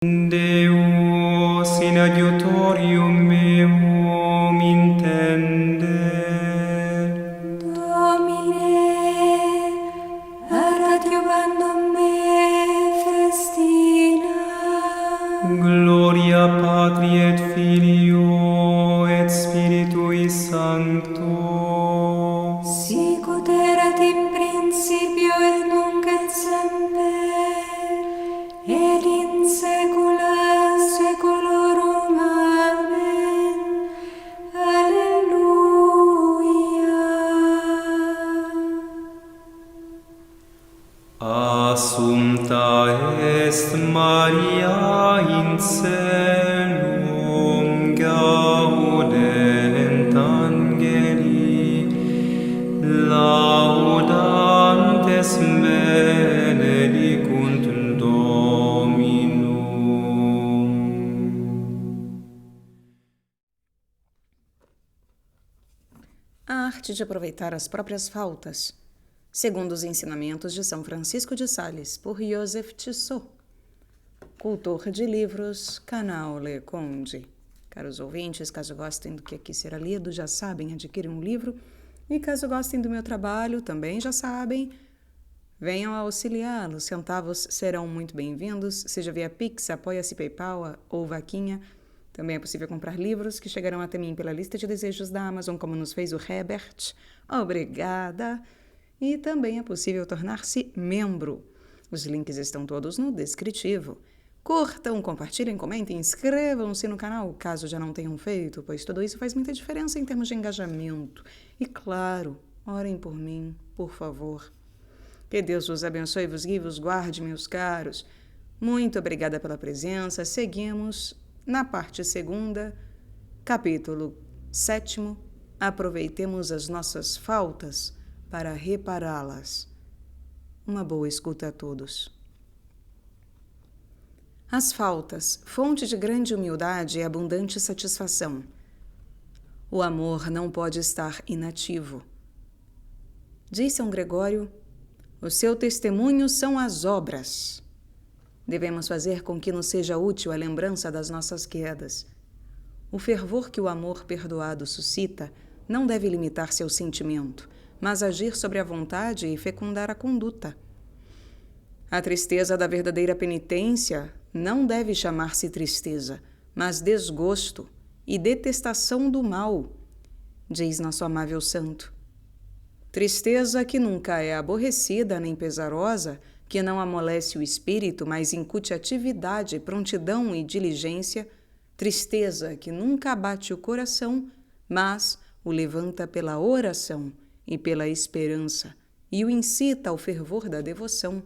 Deus in adiutorium meum intende. Domine, ad adiuvandum me festina. Gloria Patri et Filio et Spiritui Sancto. Sicut erat in principio et nunc et semper, et in saecula saeculorum. Amen. Alleluia. Assumpta est Maria in caelum, gaudent angeli, laudantes benedicunt Dominum. A arte de aproveitar as próprias faltas, segundo os ensinamentos de São Francisco de Sales, por Joseph Tissot, cultor de livros, canal Le Conde. Caros ouvintes, caso gostem do que aqui será lido, já sabem, adquirir um livro. E caso gostem do meu trabalho, também já sabem, venham auxiliá-lo. Centavos serão muito bem-vindos, seja via Pix, Apoia-se, PayPal ou Vaquinha. Também é possível comprar livros que chegarão até mim pela lista de desejos da Amazon, como nos fez o Herbert. Obrigada! E também é possível tornar-se membro. Os links estão todos no descritivo. Curtam, compartilhem, comentem, inscrevam-se no canal, caso já não tenham feito, pois tudo isso faz muita diferença em termos de engajamento. E claro, orem por mim, por favor. Que Deus vos abençoe, vos guie, vos guarde, meus caros. Muito obrigada pela presença. Seguimos na parte 2ª, capítulo 7º. Aproveitemos as nossas faltas para repará-las. Uma boa escuta a todos. As faltas, fonte de grande humildade e abundante satisfação. O amor não pode estar inativo. Diz São Gregório, o seu testemunho são as obras. Devemos fazer com que nos seja útil a lembrança das nossas quedas. O fervor que o amor perdoado suscita não deve limitar-se ao sentimento, mas agir sobre a vontade e fecundar a conduta. A tristeza da verdadeira penitência não deve chamar-se tristeza, mas desgosto e detestação do mal, diz nosso amável santo. Tristeza que nunca é aborrecida nem pesarosa, que não amolece o espírito, mas incute atividade, prontidão e diligência. Tristeza que nunca abate o coração, mas o levanta pela oração e pela esperança, e o incita ao fervor da devoção.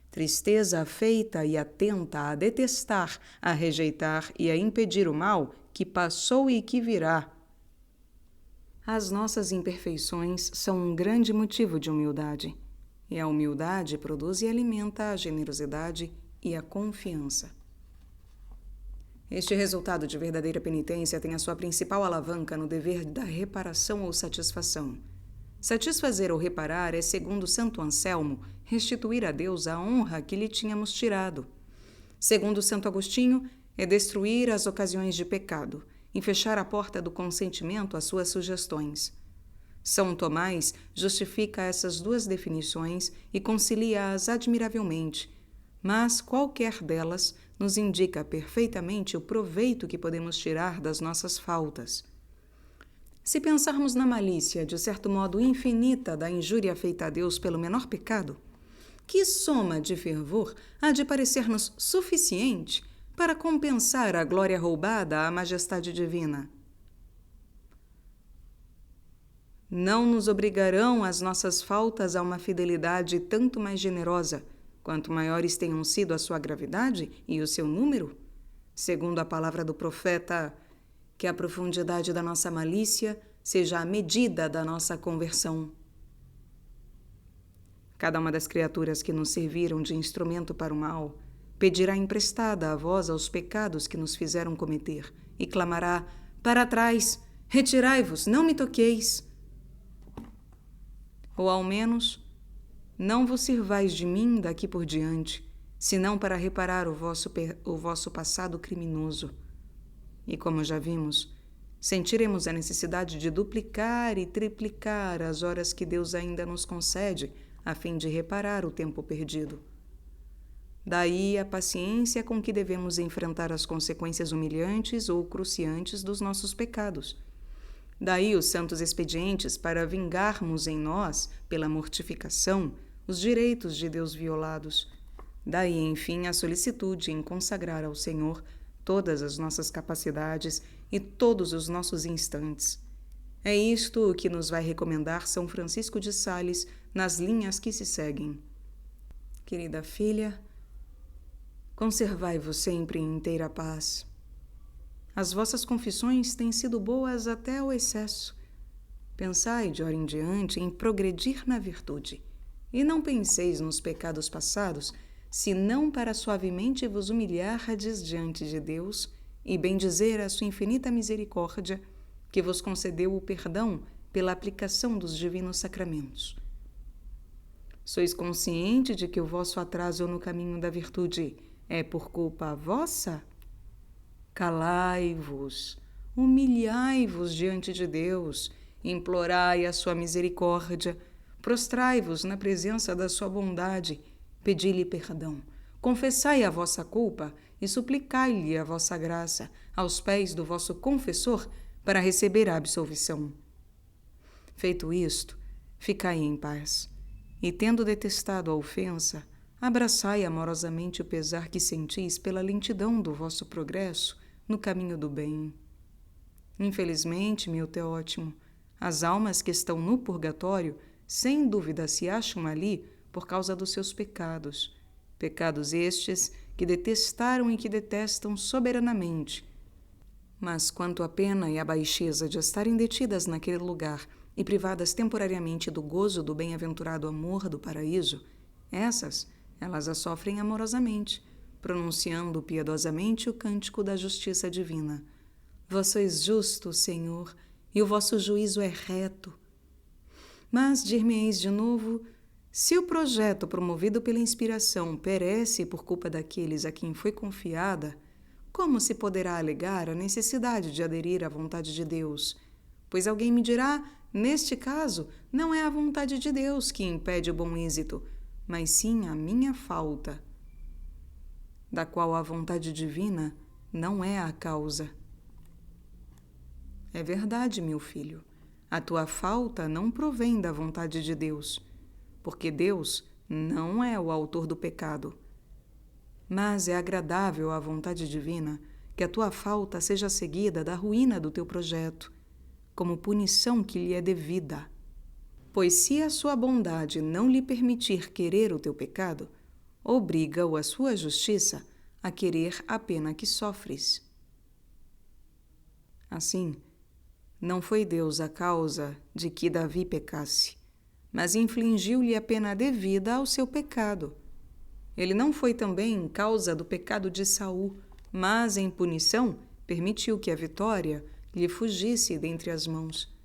Tristeza afeita e atenta a detestar, a rejeitar e a impedir o mal que passou e que virá. As nossas imperfeições são um grande motivo de humildade, e a humildade produz e alimenta a generosidade e a confiança. Este resultado de verdadeira penitência tem a sua principal alavanca no dever da reparação ou satisfação. Satisfazer ou reparar é, segundo Santo Anselmo, restituir a Deus a honra que lhe tínhamos tirado. Segundo Santo Agostinho, é destruir as ocasiões de pecado e fechar a porta do consentimento às suas sugestões. São Tomás justifica essas duas definições e concilia-as admiravelmente, mas qualquer delas nos indica perfeitamente o proveito que podemos tirar das nossas faltas. Se pensarmos na malícia, de certo modo infinita, da injúria feita a Deus pelo menor pecado, que soma de fervor há de parecer-nos suficiente para compensar a glória roubada à majestade divina? Não nos obrigarão as nossas faltas a uma fidelidade tanto mais generosa, quanto maiores tenham sido a sua gravidade e o seu número? Segundo a palavra do profeta, que a profundidade da nossa malícia seja a medida da nossa conversão. Cada uma das criaturas que nos serviram de instrumento para o mal pedirá emprestada a voz aos pecados que nos fizeram cometer e clamará: para trás, retirai-vos, não me toqueis. Ou ao menos, não vos sirvais de mim daqui por diante, senão para reparar o vosso passado criminoso. E como já vimos, sentiremos a necessidade de duplicar e triplicar as horas que Deus ainda nos concede a fim de reparar o tempo perdido. Daí a paciência com que devemos enfrentar as consequências humilhantes ou cruciantes dos nossos pecados. Daí os santos expedientes para vingarmos em nós, pela mortificação, os direitos de Deus violados. Daí, enfim, a solicitude em consagrar ao Senhor todas as nossas capacidades e todos os nossos instantes. É isto o que nos vai recomendar São Francisco de Sales nas linhas que se seguem. Querida filha, conservai-vos sempre em inteira paz. As vossas confissões têm sido boas até ao excesso. Pensai, de hora em diante, em progredir na virtude, e não penseis nos pecados passados, senão para suavemente vos humilhardes diante de Deus e bendizer a sua infinita misericórdia, que vos concedeu o perdão pela aplicação dos divinos sacramentos. Sois consciente de que o vosso atraso no caminho da virtude é por culpa vossa? Calai-vos, humilhai-vos diante de Deus, implorai a sua misericórdia, prostrai-vos na presença da sua bondade, pedi-lhe perdão, confessai a vossa culpa e suplicai-lhe a vossa graça aos pés do vosso confessor para receber a absolvição. Feito isto, ficai em paz, e tendo detestado a ofensa, abraçai amorosamente o pesar que sentis pela lentidão do vosso progresso no caminho do bem. Infelizmente, meu Teótimo, as almas que estão no purgatório, sem dúvida se acham ali por causa dos seus pecados. Pecados estes que detestaram e que detestam soberanamente. Mas quanto à pena e à baixeza de estarem detidas naquele lugar e privadas temporariamente do gozo do bem-aventurado amor do paraíso, elas a sofrem amorosamente, pronunciando piedosamente o cântico da justiça divina. Vós sois justo, Senhor, e o vosso juízo é reto. Mas dir-me-eis de novo, se o projeto promovido pela inspiração perece por culpa daqueles a quem foi confiada, como se poderá alegar a necessidade de aderir à vontade de Deus? Pois alguém me dirá, neste caso, não é a vontade de Deus que impede o bom êxito, mas sim a minha falta, da qual a vontade divina não é a causa. É verdade, meu filho, a tua falta não provém da vontade de Deus, porque Deus não é o autor do pecado. Mas é agradável à vontade divina que a tua falta seja seguida da ruína do teu projeto, como punição que lhe é devida. Pois se a sua bondade não lhe permitir querer o teu pecado, obriga-o a sua justiça a querer a pena que sofres. Assim, não foi Deus a causa de que Davi pecasse, mas infligiu-lhe a pena devida ao seu pecado. Ele não foi também causa do pecado de Saul, mas, em punição, permitiu que a vitória lhe fugisse dentre as mãos.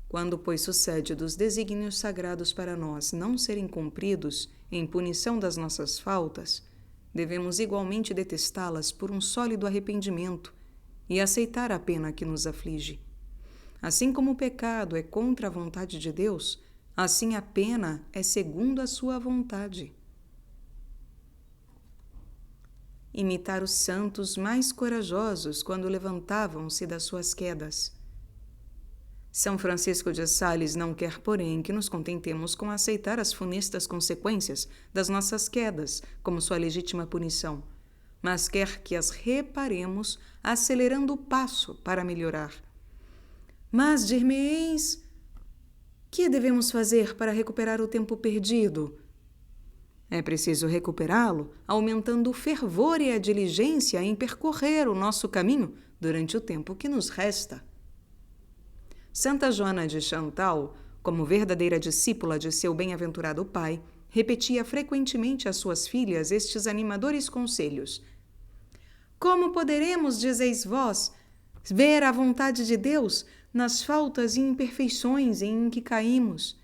Quando, pois, sucede dos desígnios sagrados para nós não serem cumpridos em punição das nossas faltas, devemos igualmente detestá-las por um sólido arrependimento e aceitar a pena que nos aflige. Assim como o pecado é contra a vontade de Deus, assim a pena é segundo a sua vontade. Imitar os santos mais corajosos quando levantavam-se das suas quedas. São Francisco de Sales não quer, porém, que nos contentemos com aceitar as funestas consequências das nossas quedas como sua legítima punição, mas quer que as reparemos acelerando o passo para melhorar. Mas dir-me-eis, que devemos fazer para recuperar o tempo perdido? É preciso recuperá-lo aumentando o fervor e a diligência em percorrer o nosso caminho durante o tempo que nos resta. Santa Joana de Chantal, como verdadeira discípula de seu bem-aventurado pai, repetia frequentemente às suas filhas estes animadores conselhos. Como poderemos, dizeis vós, ver a vontade de Deus nas faltas e imperfeições em que caímos?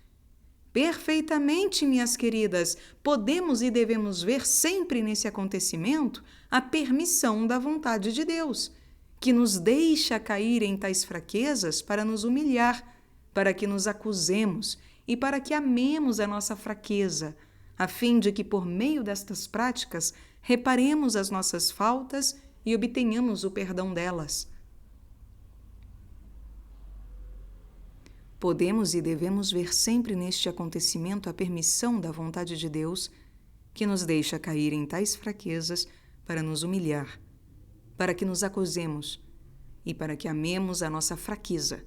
Perfeitamente, minhas queridas, podemos e devemos ver sempre nesse acontecimento a permissão da vontade de Deus, que nos deixa cair em tais fraquezas para nos humilhar, para que nos acusemos e para que amemos a nossa fraqueza, a fim de que, por meio destas práticas, reparemos as nossas faltas e obtenhamos o perdão delas. Podemos e devemos ver sempre neste acontecimento a permissão da vontade de Deus, que nos deixa cair em tais fraquezas para nos humilhar, para que nos acusemos e para que amemos a nossa fraqueza,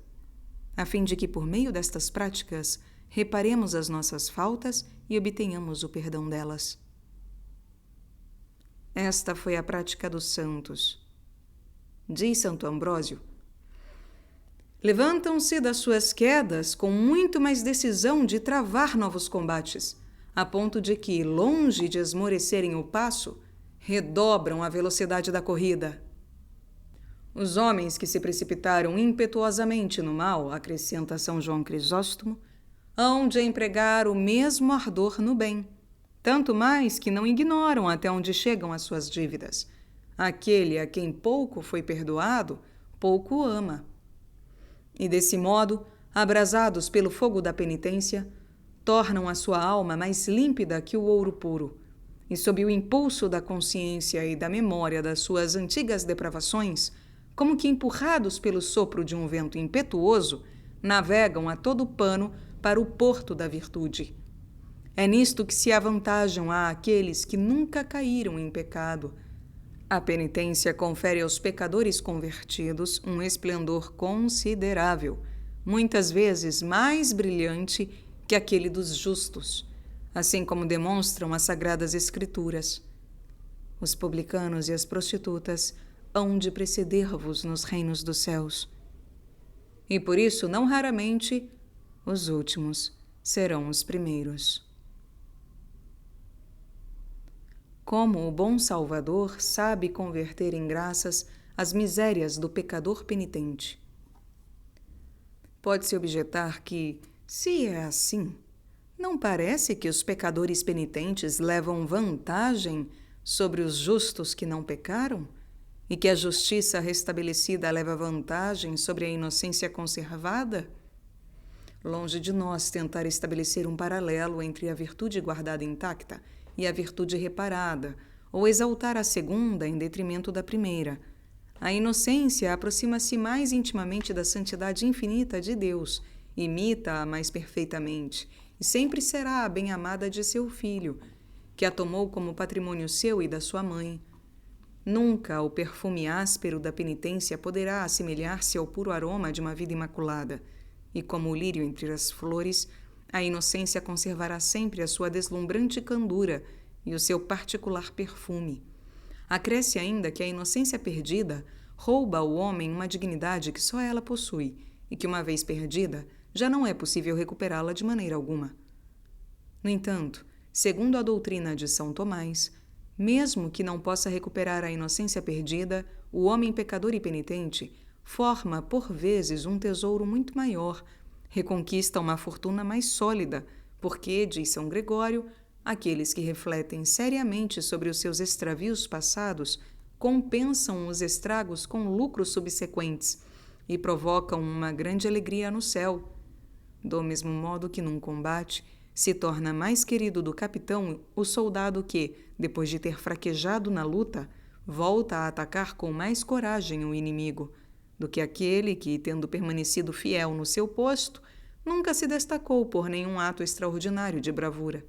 a fim de que, por meio destas práticas, reparemos as nossas faltas e obtenhamos o perdão delas. Esta foi a prática dos santos. Diz Santo Ambrósio: levantam-se das suas quedas com muito mais decisão de travar novos combates, a ponto de que, longe de esmorecerem o passo, redobram a velocidade da corrida. Os homens que se precipitaram impetuosamente no mal, acrescenta São João Crisóstomo, hão de empregar o mesmo ardor no bem, tanto mais que não ignoram até onde chegam as suas dívidas. Aquele a quem pouco foi perdoado, pouco ama. E desse modo, abrasados pelo fogo da penitência, tornam a sua alma mais límpida que o ouro puro, e sob o impulso da consciência e da memória das suas antigas depravações, como que empurrados pelo sopro de um vento impetuoso, navegam a todo pano para o porto da virtude. É nisto que se avantajam àqueles que nunca caíram em pecado. A penitência confere aos pecadores convertidos um esplendor considerável, muitas vezes mais brilhante que aquele dos justos, assim como demonstram as Sagradas Escrituras. Os publicanos e as prostitutas hão de preceder-vos nos reinos dos céus. E por isso, não raramente, os últimos serão os primeiros. Como o bom Salvador sabe converter em graças as misérias do pecador penitente. Pode-se objetar que, se é assim, não parece que os pecadores penitentes levam vantagem sobre os justos que não pecaram? E que a justiça restabelecida leva vantagem sobre a inocência conservada? Longe de nós tentar estabelecer um paralelo entre a virtude guardada intacta e a virtude reparada, ou exaltar a segunda em detrimento da primeira. A inocência aproxima-se mais intimamente da santidade infinita de Deus, imita-a mais perfeitamente, e sempre será a bem-amada de seu filho, que a tomou como patrimônio seu e da sua mãe. Nunca o perfume áspero da penitência poderá assemelhar-se ao puro aroma de uma vida imaculada, e como o lírio entre as flores, a inocência conservará sempre a sua deslumbrante candura e o seu particular perfume. Acresce ainda que a inocência perdida rouba ao homem uma dignidade que só ela possui e que, uma vez perdida, já não é possível recuperá-la de maneira alguma. No entanto, segundo a doutrina de São Tomás, mesmo que não possa recuperar a inocência perdida, o homem pecador e penitente forma, por vezes, um tesouro muito maior, reconquista uma fortuna mais sólida, porque, diz São Gregório, aqueles que refletem seriamente sobre os seus extravios passados compensam os estragos com lucros subsequentes e provocam uma grande alegria no céu. Do mesmo modo que num combate se torna mais querido do capitão o soldado que, depois de ter fraquejado na luta, volta a atacar com mais coragem o inimigo, do que aquele que, tendo permanecido fiel no seu posto, nunca se destacou por nenhum ato extraordinário de bravura.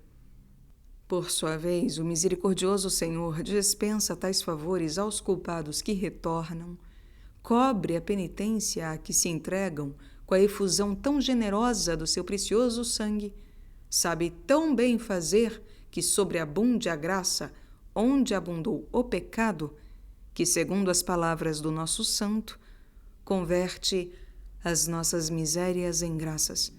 Por sua vez, o misericordioso Senhor dispensa tais favores aos culpados que retornam, cobre a penitência a que se entregam com a efusão tão generosa do seu precioso sangue, sabe tão bem fazer que sobreabunde a graça onde abundou o pecado, que, segundo as palavras do nosso santo, converte as nossas misérias em graças,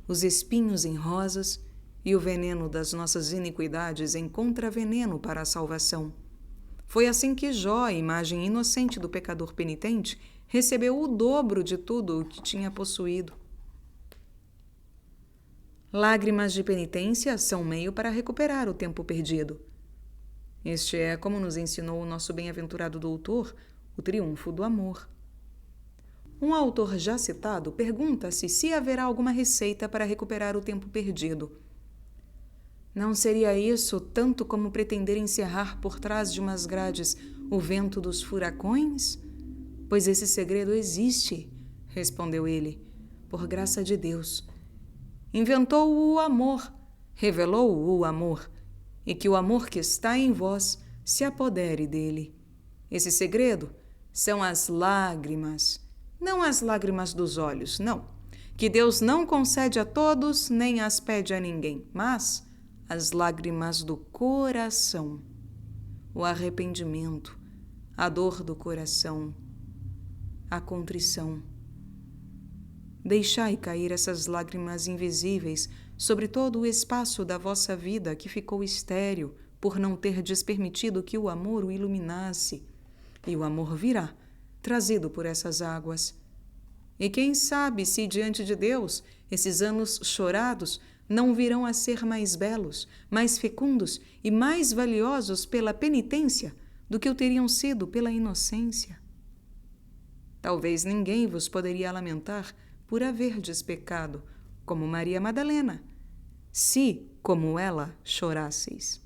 os espinhos em rosas e o veneno das nossas iniquidades em contraveneno para a salvação. Foi assim que Jó, imagem inocente do pecador penitente, recebeu o dobro de tudo o que tinha possuído. Lágrimas de penitência são meio para recuperar o tempo perdido. Este é, como nos ensinou o nosso bem-aventurado doutor, o triunfo do amor. Um autor já citado pergunta-se se haverá alguma receita para recuperar o tempo perdido. Não seria isso tanto como pretender encerrar por trás de umas grades o vento dos furacões? Pois esse segredo existe, respondeu ele, por graça de Deus. Inventou o amor, revelou o amor, e que o amor que está em vós se apodere dele. Esse segredo são as lágrimas, não as lágrimas dos olhos, não, que Deus não concede a todos nem as pede a ninguém, mas as lágrimas do coração, o arrependimento, a dor do coração, a contrição. Deixai cair essas lágrimas invisíveis sobre todo o espaço da vossa vida que ficou estéril por não terdes permitido que o amor o iluminasse. E o amor virá, trazido por essas águas. E quem sabe se diante de Deus esses anos chorados não virão a ser mais belos, mais fecundos e mais valiosos pela penitência do que o teriam sido pela inocência. Talvez ninguém vos poderia lamentar por haverdes pecado, como Maria Madalena, se, como ela, chorasseis.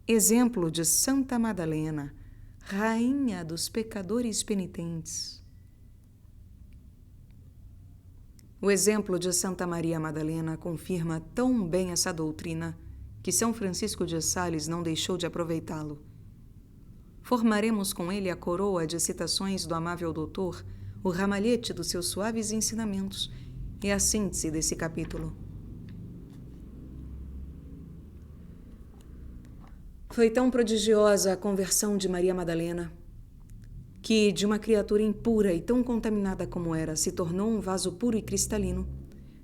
Exemplo de Santa Madalena, rainha dos pecadores penitentes. O exemplo de Santa Maria Madalena confirma tão bem essa doutrina que São Francisco de Sales não deixou de aproveitá-lo. Formaremos com ele a coroa de citações do amável doutor, o ramalhete dos seus suaves ensinamentos e a síntese desse capítulo. Foi tão prodigiosa a conversão de Maria Madalena que, de uma criatura impura e tão contaminada como era, se tornou um vaso puro e cristalino,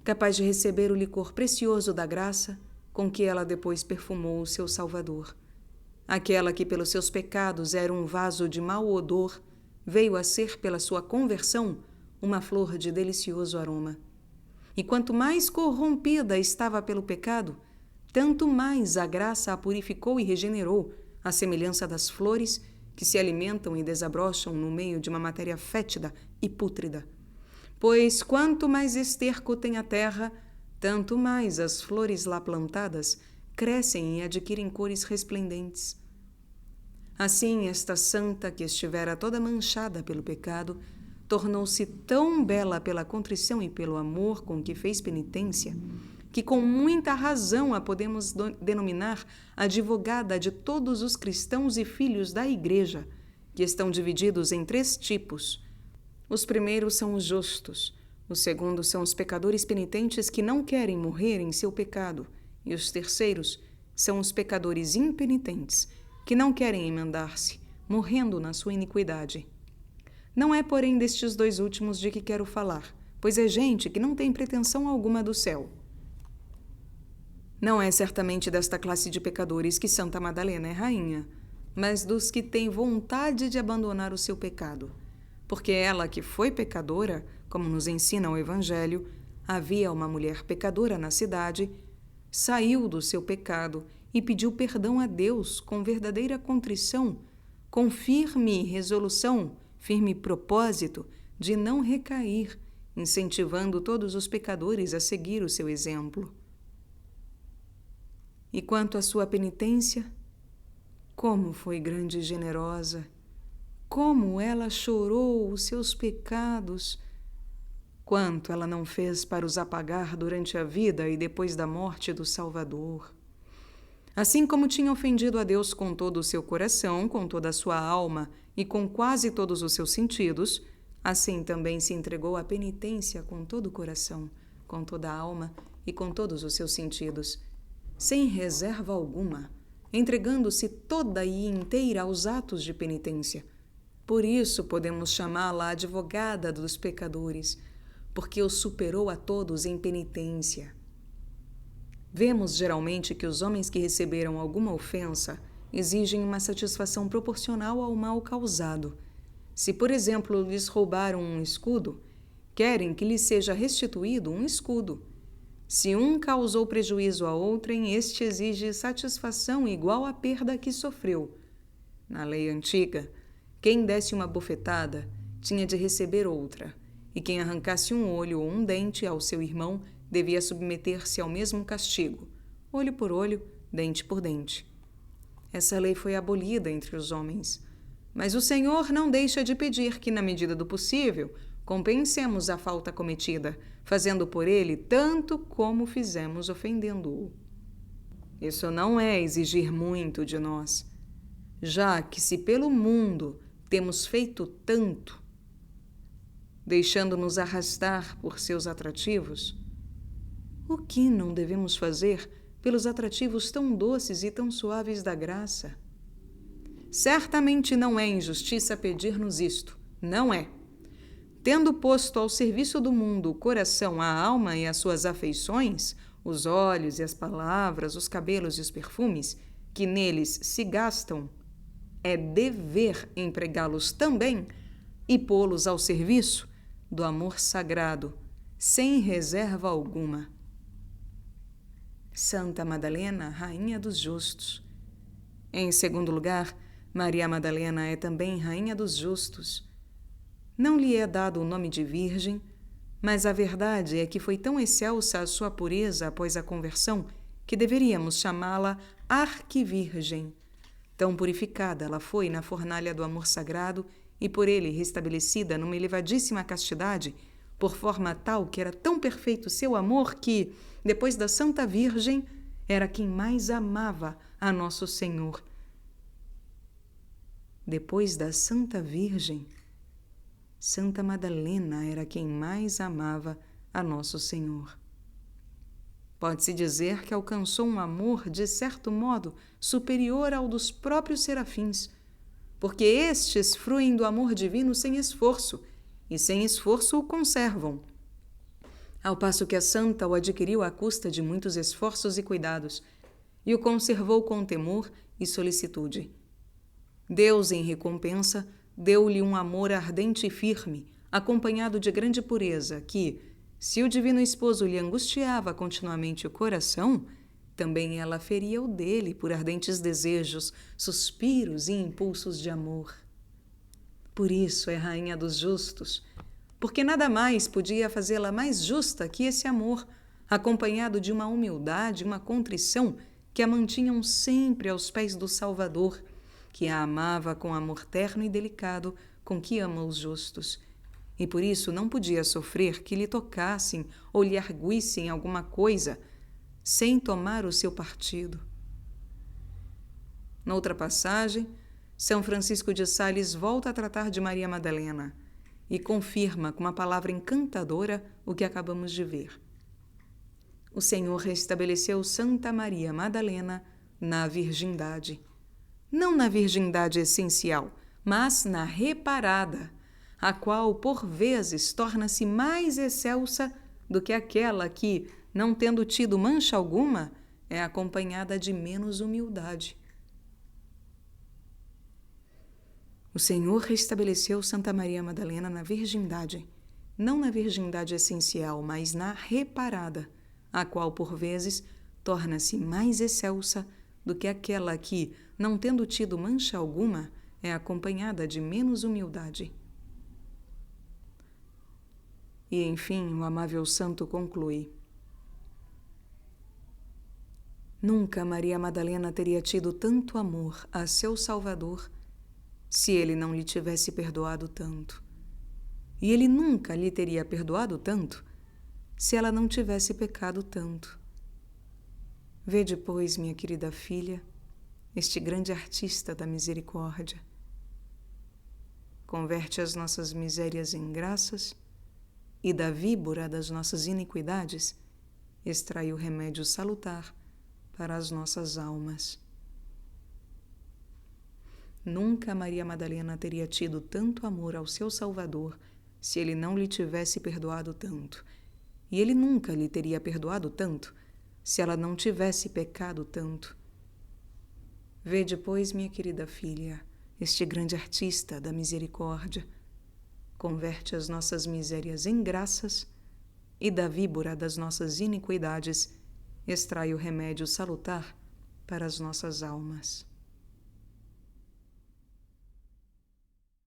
capaz de receber o licor precioso da graça com que ela depois perfumou o seu Salvador. Aquela que pelos seus pecados era um vaso de mau odor, veio a ser, pela sua conversão, uma flor de delicioso aroma. E quanto mais corrompida estava pelo pecado, tanto mais a graça a purificou e regenerou, à semelhança das flores que se alimentam e desabrocham no meio de uma matéria fétida e pútrida. Pois quanto mais esterco tem a terra, tanto mais as flores lá plantadas crescem e adquirem cores resplendentes. Assim, esta santa, que estivera toda manchada pelo pecado, tornou-se tão bela pela contrição e pelo amor com que fez penitência, que com muita razão a podemos denominar advogada de todos os cristãos e filhos da Igreja, que estão divididos em 3 tipos. Os primeiros são os justos, os segundos são os pecadores penitentes que não querem morrer em seu pecado, e os terceiros são os pecadores impenitentes, que não querem emendar-se, morrendo na sua iniquidade. Não é, porém, destes 2 últimos de que quero falar, pois é gente que não tem pretensão alguma do céu. Não é certamente desta classe de pecadores que Santa Madalena é rainha, mas dos que têm vontade de abandonar o seu pecado, porque ela, que foi pecadora, como nos ensina o Evangelho, havia uma mulher pecadora na cidade, saiu do seu pecado e pediu perdão a Deus com verdadeira contrição, com firme resolução, firme propósito de não recair, incentivando todos os pecadores a seguir o seu exemplo. E quanto à sua penitência, como foi grande e generosa, como ela chorou os seus pecados, quanto ela não fez para os apagar durante a vida e depois da morte do Salvador. Assim como tinha ofendido a Deus com todo o seu coração, com toda a sua alma e com quase todos os seus sentidos, assim também se entregou à penitência com todo o coração, com toda a alma e com todos os seus sentidos, sem reserva alguma, entregando-se toda e inteira aos atos de penitência. Por isso podemos chamá-la advogada dos pecadores, porque os superou a todos em penitência. Vemos geralmente que os homens que receberam alguma ofensa exigem uma satisfação proporcional ao mal causado. Se, por exemplo, lhes roubaram um escudo, querem que lhe seja restituído um escudo. Se um causou prejuízo a outrem, este exige satisfação igual à perda que sofreu. Na lei antiga, quem desse uma bofetada tinha de receber outra, e quem arrancasse um olho ou um dente ao seu irmão devia submeter-se ao mesmo castigo, olho por olho, dente por dente. Essa lei foi abolida entre os homens, mas o Senhor não deixa de pedir que, na medida do possível, compensemos a falta cometida, fazendo por ele tanto como fizemos ofendendo-o. Isso não é exigir muito de nós, já que se pelo mundo temos feito tanto, deixando-nos arrastar por seus atrativos, o que não devemos fazer pelos atrativos tão doces e tão suaves da graça? Certamente não é injustiça pedir-nos isto, não é. Tendo posto ao serviço do mundo o coração, a alma e as suas afeições, os olhos e as palavras, os cabelos e os perfumes, que neles se gastam, é dever empregá-los também e pô-los ao serviço do amor sagrado, sem reserva alguma. Santa Madalena, Rainha dos Justos. Em segundo lugar, Maria Madalena é também Rainha dos Justos. Não lhe é dado o nome de Virgem, mas a verdade é que foi tão excelsa a sua pureza após a conversão que deveríamos chamá-la Arquivirgem. Tão purificada ela foi na fornalha do amor sagrado e por ele restabelecida numa elevadíssima castidade, por forma tal que era tão perfeito seu amor que, depois da Santa Virgem, era quem mais amava a Nosso Senhor. Depois da Santa Virgem, Santa Madalena era quem mais amava a Nosso Senhor. Pode-se dizer que alcançou um amor, de certo modo, superior ao dos próprios serafins, porque estes fruem do amor divino sem esforço, e sem esforço o conservam, ao passo que a santa o adquiriu à custa de muitos esforços e cuidados, e o conservou com temor e solicitude. Deus, em recompensa, deu-lhe um amor ardente e firme, acompanhado de grande pureza, que, se o divino esposo lhe angustiava continuamente o coração, também ela feria o dele por ardentes desejos, suspiros e impulsos de amor. Por isso é Rainha dos Justos, porque nada mais podia fazê-la mais justa que esse amor, acompanhado de uma humildade e uma contrição que a mantinham sempre aos pés do Salvador, que a amava com amor terno e delicado com que ama os justos, e por isso não podia sofrer que lhe tocassem ou lhe arguissem alguma coisa sem tomar o seu partido. Noutra passagem, São Francisco de Sales volta a tratar de Maria Madalena e confirma com uma palavra encantadora o que acabamos de ver. O Senhor restabeleceu Santa Maria Madalena na virgindade. Não na virgindade essencial, mas na reparada, a qual, por vezes, torna-se mais excelsa do que aquela que, não tendo tido mancha alguma, é acompanhada de menos humildade. O Senhor restabeleceu Santa Maria Madalena na virgindade, não na virgindade essencial, mas na reparada, a qual, por vezes, torna-se mais excelsa do que aquela que, não tendo tido mancha alguma, é acompanhada de menos humildade. E, enfim, o amável santo conclui: nunca Maria Madalena teria tido tanto amor a seu Salvador se ele não lhe tivesse perdoado tanto. E ele nunca lhe teria perdoado tanto se ela não tivesse pecado tanto. Vede, pois, minha querida filha, este grande artista da misericórdia. Converte as nossas misérias em graças e da víbora das nossas iniquidades extrai o remédio salutar para as nossas almas. Nunca Maria Madalena teria tido tanto amor ao seu Salvador se ele não lhe tivesse perdoado tanto, e ele nunca lhe teria perdoado tanto se ela não tivesse pecado tanto. Vede, pois, minha querida filha, este grande artista da misericórdia. converte as nossas misérias em graças e da víbora das nossas iniquidades extrai o remédio salutar para as nossas almas.